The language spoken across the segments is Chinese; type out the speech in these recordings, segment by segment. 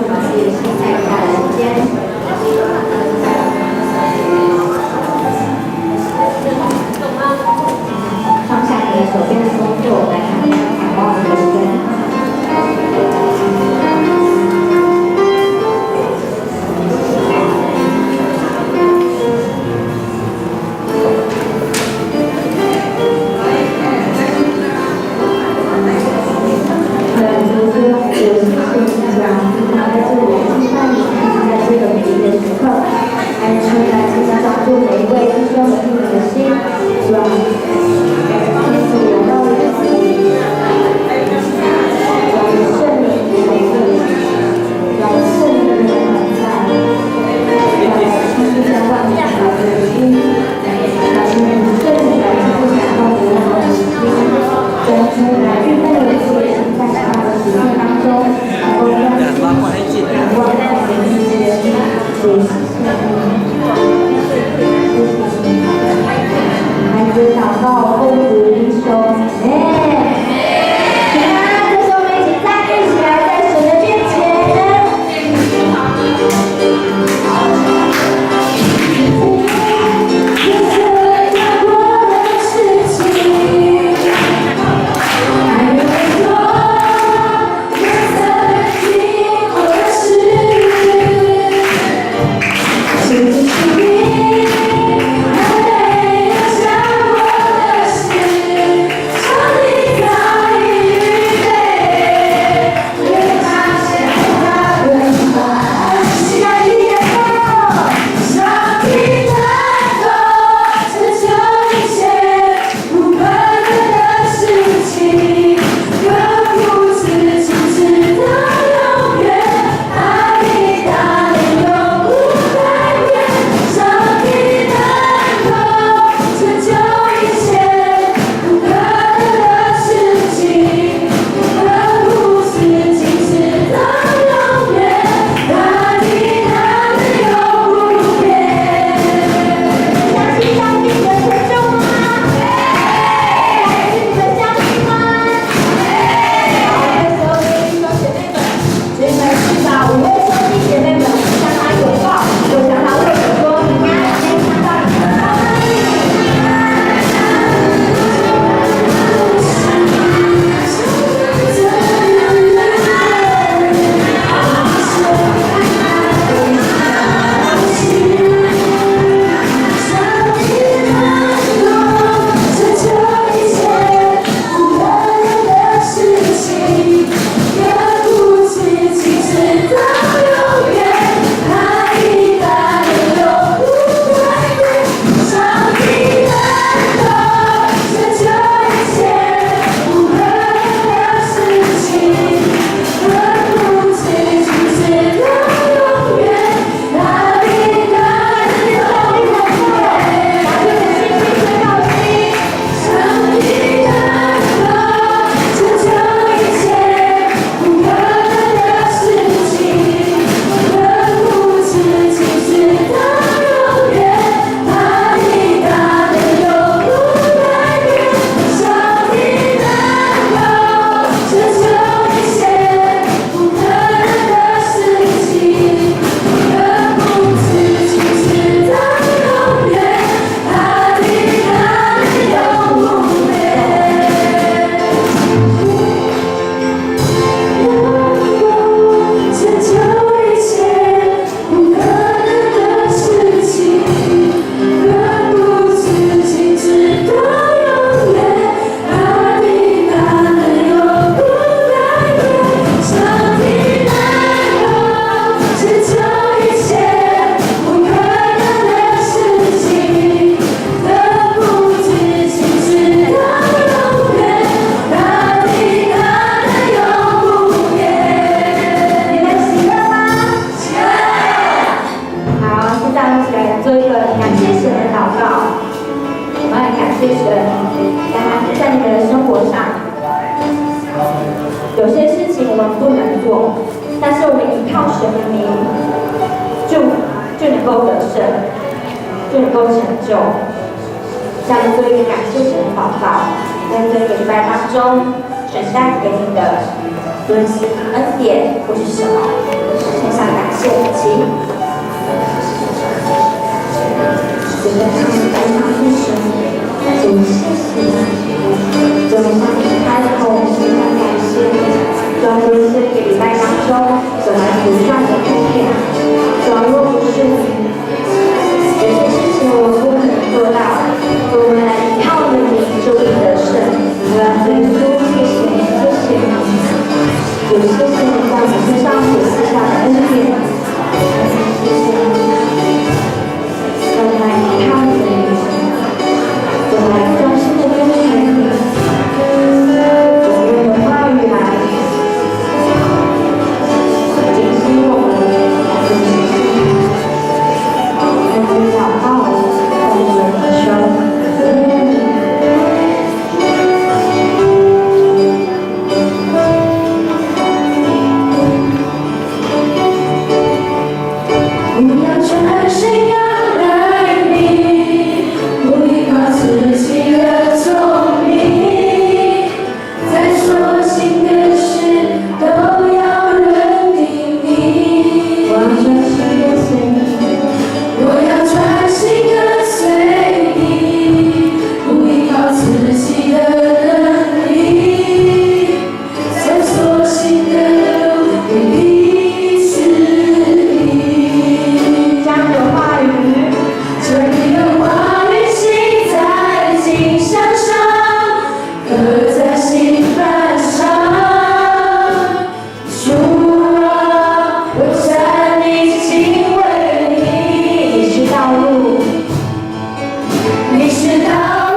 们自己心态一下的时间。放下你的手边的工作，来看看海报的人生。但是我们依靠神的名，就能够得胜，就能够成就。下面做一个感谢神的祷告，在这个礼拜当中，神带给你的恩典会是什么？谢主。觉得他们非常的神，主谢谢你，主向你开口，非常感谢，主要就是这个礼拜当中，主来不断的改变，主要若不是你，有些事情我不可能做到，我们来依靠着你，主你的圣，我要对主谢谢你，谢谢你，主谢谢你在我们身上所赐下的恩典，谢谢你。我们来依靠你的名，我们来专心的跟随你，我们用话语来警醒我们，来警醒我们，来祷告，来领受。不要专心仰赖你，不依靠自己的聪明，在所行的事都要认定你。我要专心跟随你，我要专心跟随你，不依靠自己的能力，在所行的路你必指引。将你的话语，将你的话语记在经上，刻在心板上。主啊，我站立敬畏你，你是道路，你是道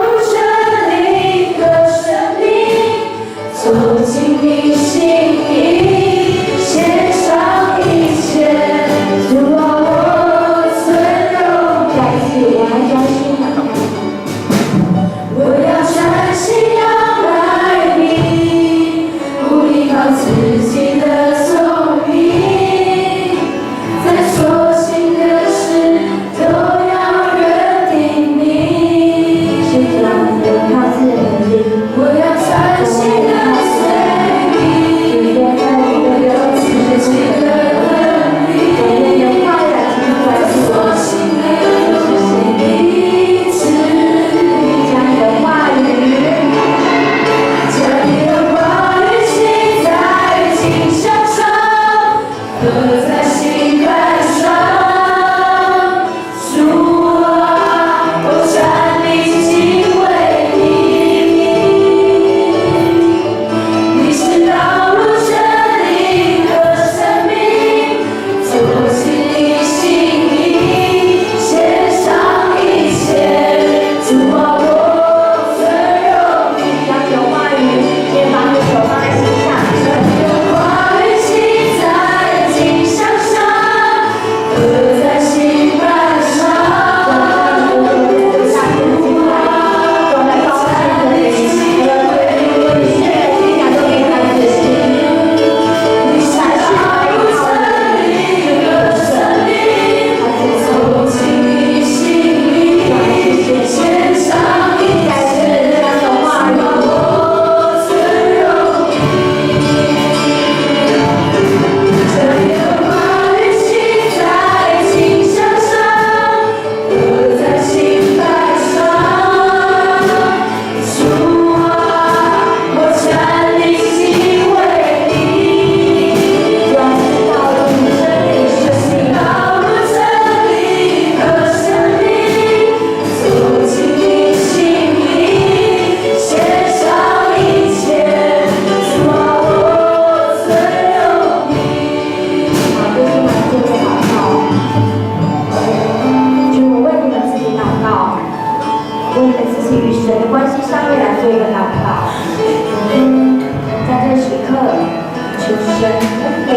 路真理和生命，走进你心意，献上一切。主啊，我尊荣再次我要专心我要专心仰赖你，不依靠自己的聪明，在所行的事都要认定你。是主啊，我依靠自己的能力，我要专心跟随你，我有自己的能力，我用你的话语来听在我所行的路你指引。将你的话语，将你的话语记在经上，刻在心板上。主啊，我站立敬畏你，你是道路真理和生命，走进你心意，献上一切。主啊，我尊荣你。将你的话语，先把你的手放在心上，话语记在经上，刻在心板上。你是道路真理和生命，走进你心里，献上一切。我尊荣将你的话语记在经上，刻在心板上。主啊，我站立敬畏你，道路真理和生命，走进你心里，献上一切。主啊，我尊荣你。好，弟兄们，做个祷告。就我为你们自己祷告，为你们自己与神的关系上面来做一个祷告。在这时刻，求神恩典，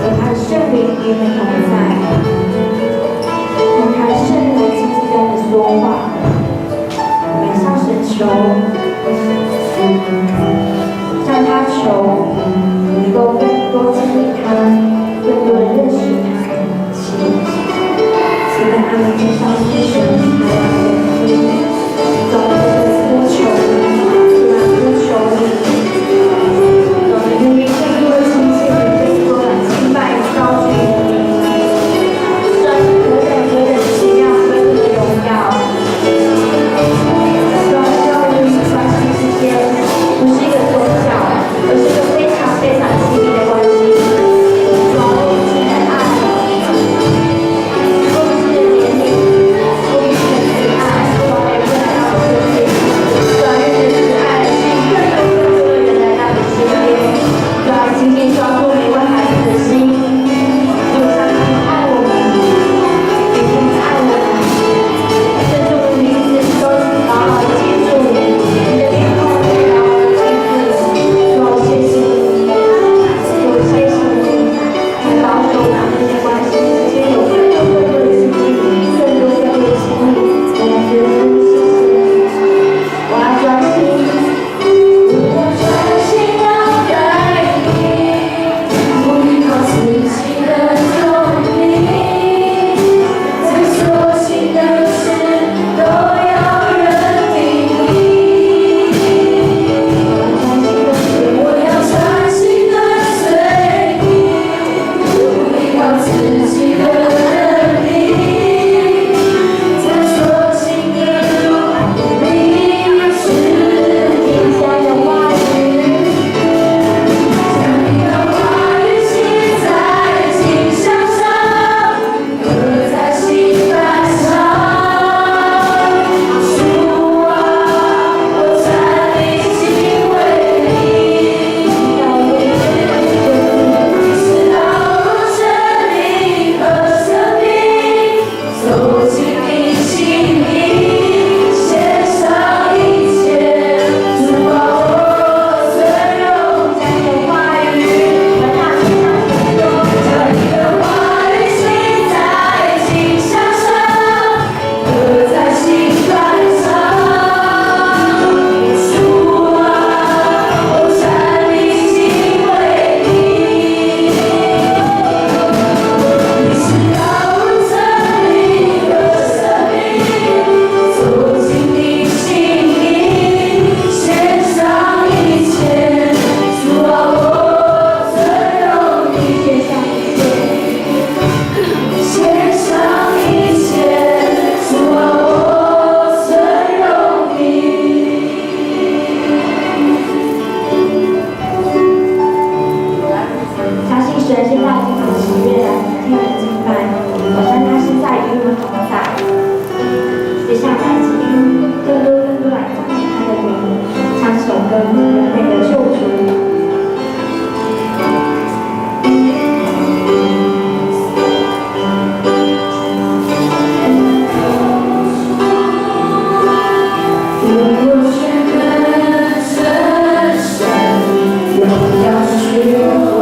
有他的圣灵与你们同在，用他的圣灵来亲自跟你们说话。我们向神求，向他求，能够更多经历他，更多的认识他。期待他们身上是神还有神的总呼求，呼求你，我们愿意更多的亲近你，更多的敬拜高举。现在已经很喜悦的听了敬拜，我相信他现在与我们同在。接下来，请更多来赞美他的名，唱首歌《人类的救主》。荣耀君王，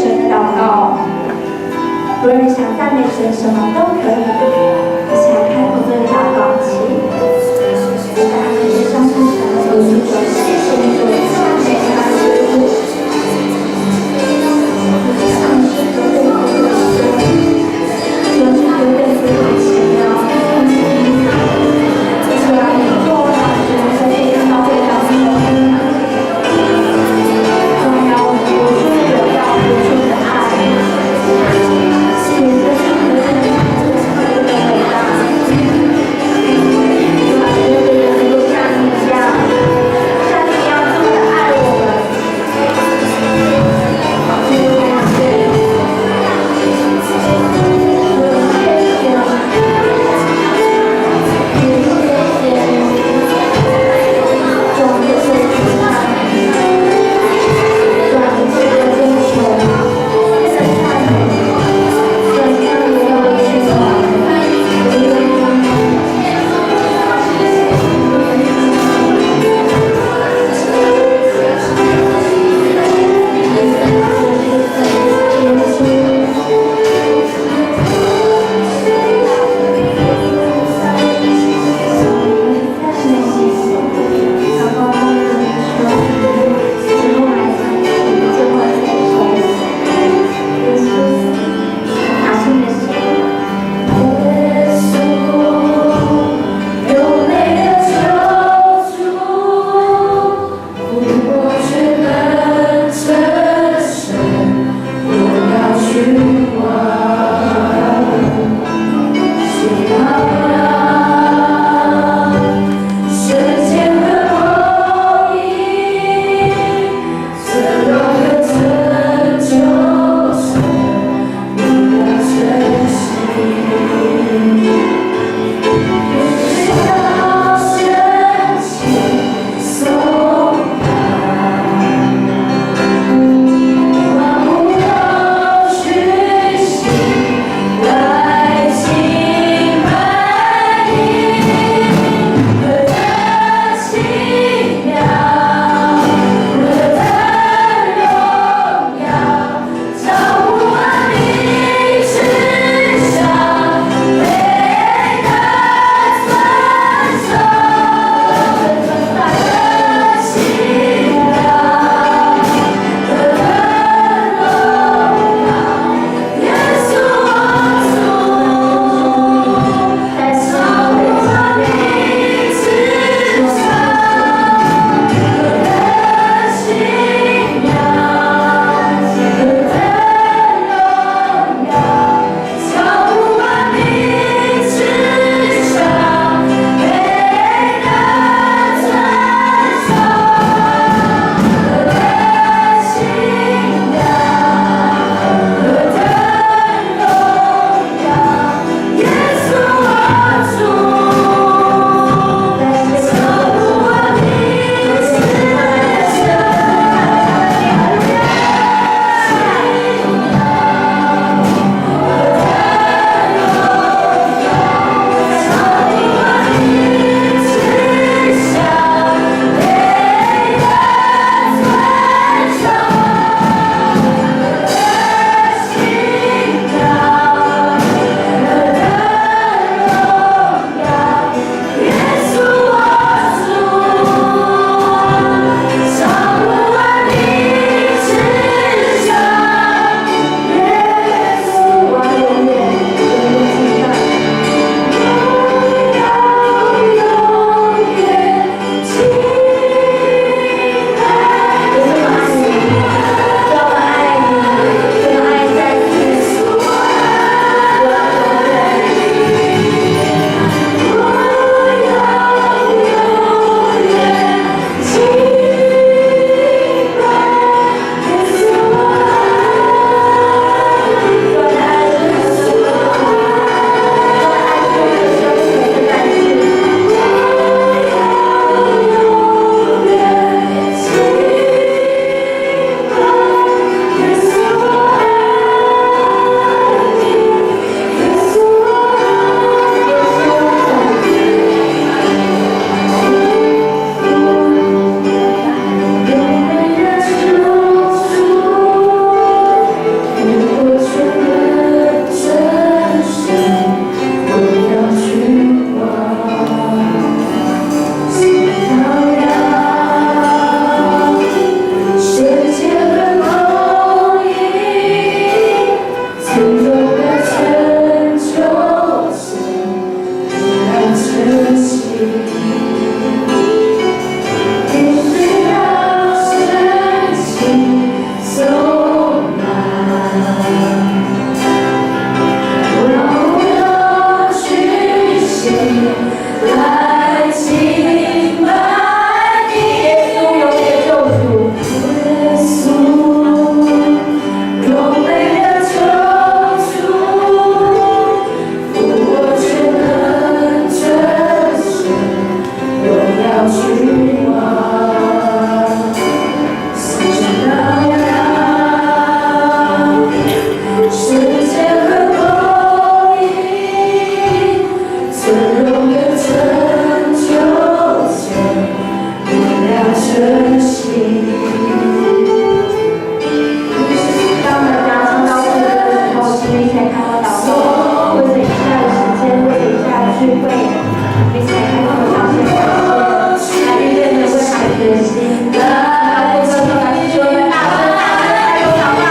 神祷告。如果你想赞美神，什么都可以，一起来开口这个祷告期。感谢上帝神，我们说谢谢你，我们赞美他的礼物。上帝是有点好的说，有点不奇妙。主啊，你做到神在这个教会当中，重要无数的要付出的爱。是一个要去吗？思想荡漾，时间和光阴，尊荣的成就着明亮晨曦。当我们要唱到这个的时候，请你先开口祷告，为这一下的时间，为这一下的聚会，并且开口向神感谢，来预备着为孩子的心。来，我们来说一个大声开口祷告。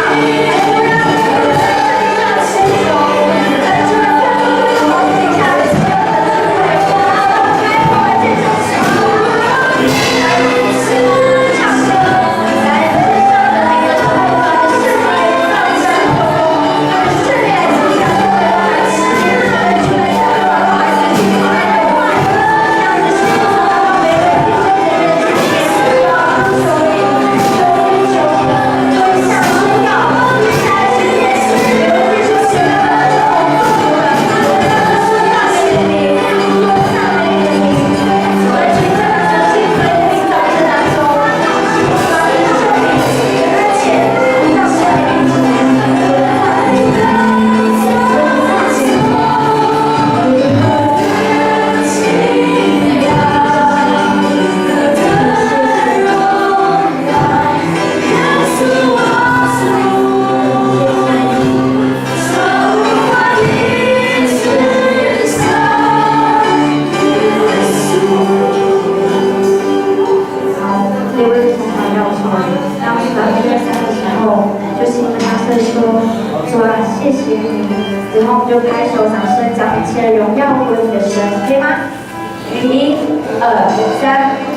之后我们就拍手掌声，将一切荣耀归你的神，可以吗？1、2、3。